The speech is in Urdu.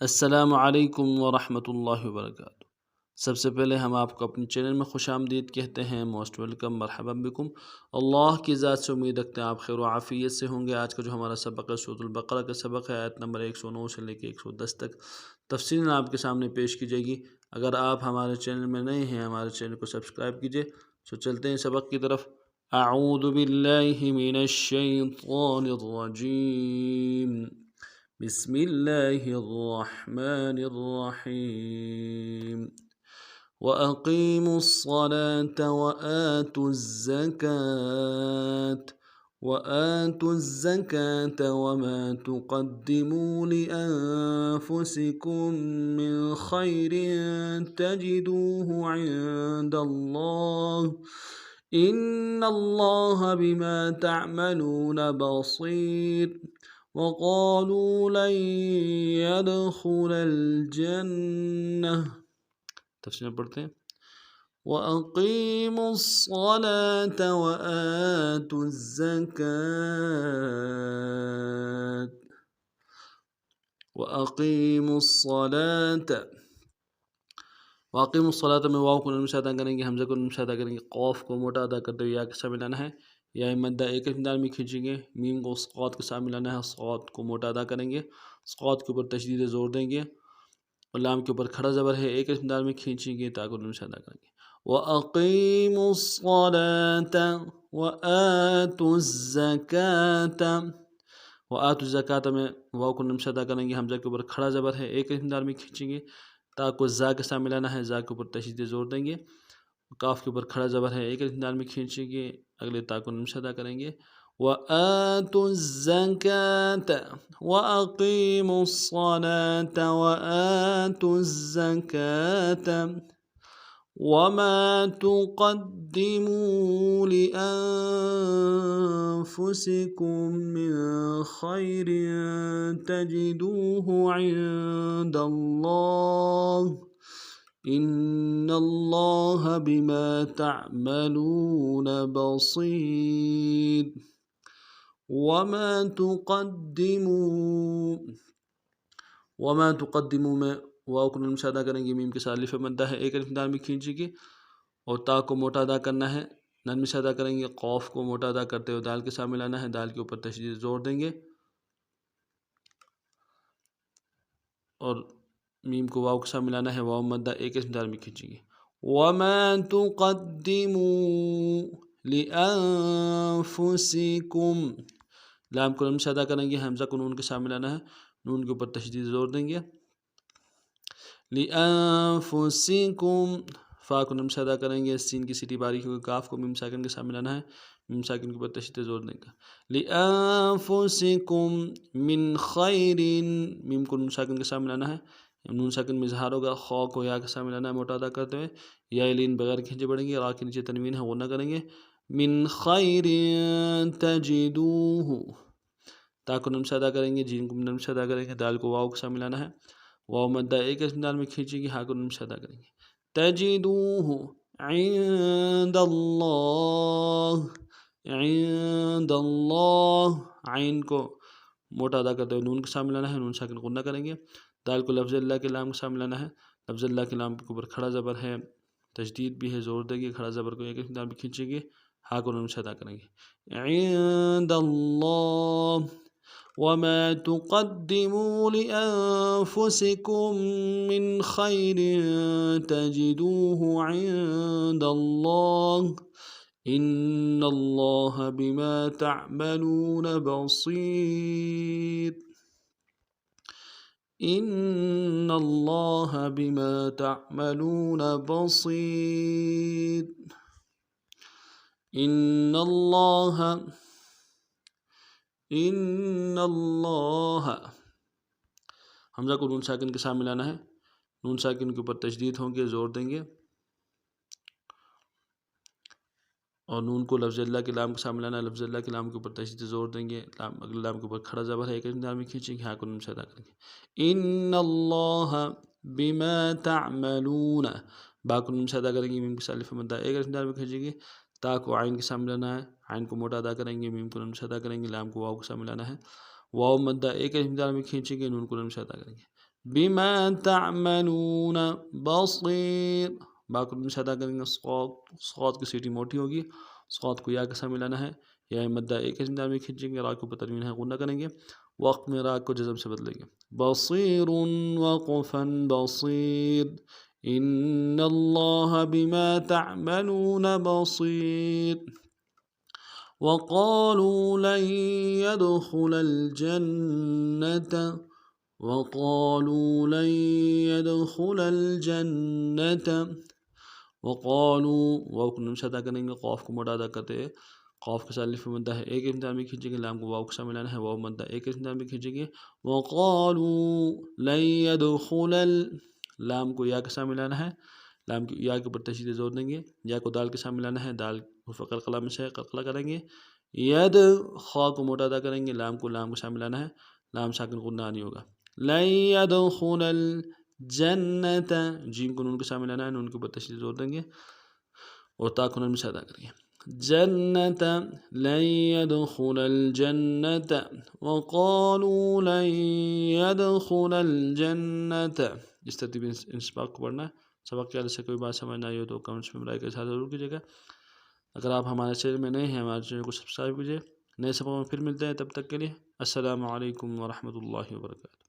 السلام علیکم ورحمۃ اللہ وبرکاتہ۔ سب سے پہلے ہم آپ کو اپنے چینل میں خوش آمدید کہتے ہیں، موسٹ ویلکم، مرحبا بکم۔ اللہ کی ذات سے امید رکھتے ہیں آپ خیر و عافیت سے ہوں گے۔ آج کا جو ہمارا سبق ہے سورۃ البقرہ کا سبق ہے، آیت نمبر 109 سے لے کے 110 تک تفصیل آپ کے سامنے پیش کی جائے گی۔ اگر آپ ہمارے چینل میں نئے ہیں، ہمارے چینل کو سبسکرائب کیجئے۔ سو چلتے ہیں سبق کی طرف۔ اعوذ باللہ من الشیطان الرجیم، بسم اللہ الرحمن الرحیم۔ وَأَقِيمُوا الصَّلَاةَ وَآتُوا الزَّكَاةَ وَمَا تُقَدِّمُوا لِأَنفُسِكُم مِّن خَيْرٍ تَجِدُوهُ عِندَ اللَّهِ إِنَّ اللَّهَ بِمَا تَعْمَلُونَ بَصِيرٌ۔ وَقَالُوا لَن يَدْخُلَ الْجَنَّةَ، تفسیر پڑھتے ہیں، وَأَقِيمُوا الصَّلَاةَ وَآتُوا الزَّكَاةَ وَأَقِيمُوا الصَّلَاةَ میں واو کو نون سے ادا کریں گے، حمزہ کو نون سے ادا کریں گے، قوف کو موٹا ادا کرتے ہوئے یا کے ساتھ ملانا ہے، یا مدہ ایک مقدار میں کھینچیں گے، میم کو صاد کے ساتھ ملانا ہے، صاد کو موٹا ادا کریں گے، صاد کے اوپر تشدید زور دیں گے، اور لام کے اوپر کھڑا زبر ہے، ایک مقدار میں کھینچیں گے، تا کو نون سے ادا کریں گے۔ وَأَقِيمُوا الصَّلَاةَ وَآتُوا الزَّكَاةَ، وَآتُوا الزَّكَاةَ میں واو کو نون سے ادا کریں گے، حمزہ کے اوپر کھڑا زبر ہے، ایک مقدار میں کھینچیں گے، تا کو زا کے ساتھ ملانا ہے، زا کے اوپر تشدید زور دیں گے، کاف کے اوپر کھڑا زبر ہے، ایک مقدار میں کھینچیں گے، اگلے تا کو نون سے ادا کریں گے۔ وَآتُوا الزَّكَاةَ وَأَقِيمُوا الصَّلَاةَ وَآتُوا الزَّكَاةَ وَمَا تُقَدِّمُوا لِأَنفُسِكُم مِّن خَيْرٍ تَجِدُوهُ عِندَ اللَّهِ إِنَّ اللَّهَ بِمَا تَعْمَلُونَ بَصِيرٌ۔ وَمَا تُقَدِّمُوا میں واو کو نون سے ادا کریں گے، میم کے ساتھ الف مدہ ہے، ایک مقدار میں کھینچیں گے، اور تا کو موٹا ادا کرنا ہے، نرمی سے ادا کریں گے، قوف کو موٹا ادا کرتے ہوئے دال کے ساتھ ملانا ہے، دال کے اوپر تشدید زور دیں گے، اور میم کو واو کے ساتھ ملانا ہے، واو مدہ ایک مقدار میں کھینچیں گے۔ وَمَا تُقَدِّمُوا لِأَنفُسِكُم، لام کو نون سے ادا کریں گے، حمزہ کو نون کے ساتھ ملانا ہے، نون کے اوپر تشدید زور دیں گے، لِأَنفُسِكُم، فا کو نون سے ادا کریں گے، سین کی سیٹی باریک ہوگی، کاف کو میم ساکن کے ساتھ ملانا ہے، میم ساکن کے اوپر تشدید زور دیں گے، لِأَنفُسِكُم مِّن خَيْرٍ، میم کو نون ساکن کے ساتھ ملانا ہے، نون ساکن میں اظہار ہوگا، خو کو یا کے ساتھ ملانا ہے موٹا ادا کرتے ہوئے، یا لین بغیر کھینچے پڑیں گے، را کے نیچے تنوین ہے وہ نہ کریں گے، من خیر تجدوہ، تا کو نون سے ادا کریں گے، جین کو نون سے ادا کریں گے، دال کو واو کے ساتھ ملانا ہے، واو مدہ ایک مقدار میں کھینچیں گے، ہا کو نون سے ادا کریں گے، تجدوہ عند اللہ، عند اللہ، عین کو موٹا ادا کرتے ہوئے نون کے ساتھ ملانا ہے، نون ساکن کو نہ کریں گے، دال کو لفظ اللہ کے لام کے ساتھ ملانا ہے، لفظ اللہ کے لام کے اوپر کھڑا زبر ہے، تشدید بھی ہے، زور دیں گے، کھڑا زبر کو ایک مقدار میں کھینچیں گے، ہا کو نون سے ادا کریں گے، عند اللہ وَمَا تُقَدِّمُوا لِأَنفُسِكُم مِّن خَيْرٍ تَجِدُوهُ عِندَ اللَّهِ إِنَّ اللَّهَ بِمَا تَعْمَلُونَ بَصِيرٌ۔ إِنَّ اللَّهَ بِمَا تَعْمَلُونَ بَصِيرٌ۔ إِنَّ اللہ، حمزہ کو نون ساکن کے ساتھ ملانا ہے، نون ساکن کے اوپر تشدید ہوں گے، زور دیں گے، اور نون کو لفظ اللہ کے لام کے ساتھ ملانا ہے، لفظ اللہ کے لام کے اوپر تشدید زور دیں گے، اگلے لام کے اوپر کھڑا زبر ہے، ایک مقدار میں کھینچیں گے، ہا کو نون سے ادا کریں گے، ان اللہ بما تعملون، با کو نون سے ادا کریں گے، میم کے ساتھ الف مدہ ایک مقدار میں کھینچیں گے، تا کو عین کے ساتھ ملانا ہے، عین کو موٹا ادا کریں گے، میم کو نون سے ادا کریں گے، لام کو واو کے ساتھ ملانا ہے، واو مدہ ایک مقدار میں کھینچیں گے، نون کو نون سے ادا کریں گے، بما تعملون بصیر. با کو سے ادا کریں گے. صاد کی سیٹی موٹی ہوگی. صاد کو یا کے ساتھ ملانا ہے. یا مدہ ایک انداز میں کھینچیں گے. را کو تنوین ہے غنہ کریں گے. وقت میں را کو جزم سے بدلیں گے. بصیر وقفا بصیر ان اللہ بما تعملون بصیر. وقالوا لن يدخل الجنة وقالوا لن يدخل الجنة. وقالوا واو کو نمشہ ادا کریں گے. قاف کو موٹا ادا کرتے ہیں. قاف کے ساتھ الف مدہ ہے ایک امتحان میں کھینچیں گے. لام کو واو کے ساتھ ملانا ہے. واو مدہ ایک امتحان میں کھینچیں گے. وقالوا لن يدخل لام کو یا کے ساتھ ملانا ہے. لام کی یا کے اوپر تشدید زور دیں گے. یا کو دال کے ساتھ ملانا ہے. دال قلقلہ میں سے قلقلہ کریں گے. ید خا کو موٹا ادا کریں گے. لام کو لام کے ساتھ ملانا ہے. لام ساکن غنہ نہیں ہوگا. لن يدخل الجنة جیم کو نون کے ساتھ ملانا ہے. نون کے اوپر تشدید زور دیں گے اور تا کو نرم سے ادا کریں گے. جنة لن يدخل الجنة وقالوا لن يدخل الجنة. اس ترتیب ان سباق کو پڑھنا ہے. سبق کے سے کوئی بات سمجھ نہ آئی ہو تو کمنٹس میں برائے کے ساتھ ضرور کیجیے گا. اگر آپ ہمارے چینل میں نئے ہیں ہمارے چینل کو سبسکرائب کیجیے. نئے سبق میں پھر ملتے ہیں. تب تک کے لیے السلام علیکم ورحمۃ اللہ وبرکاتہ.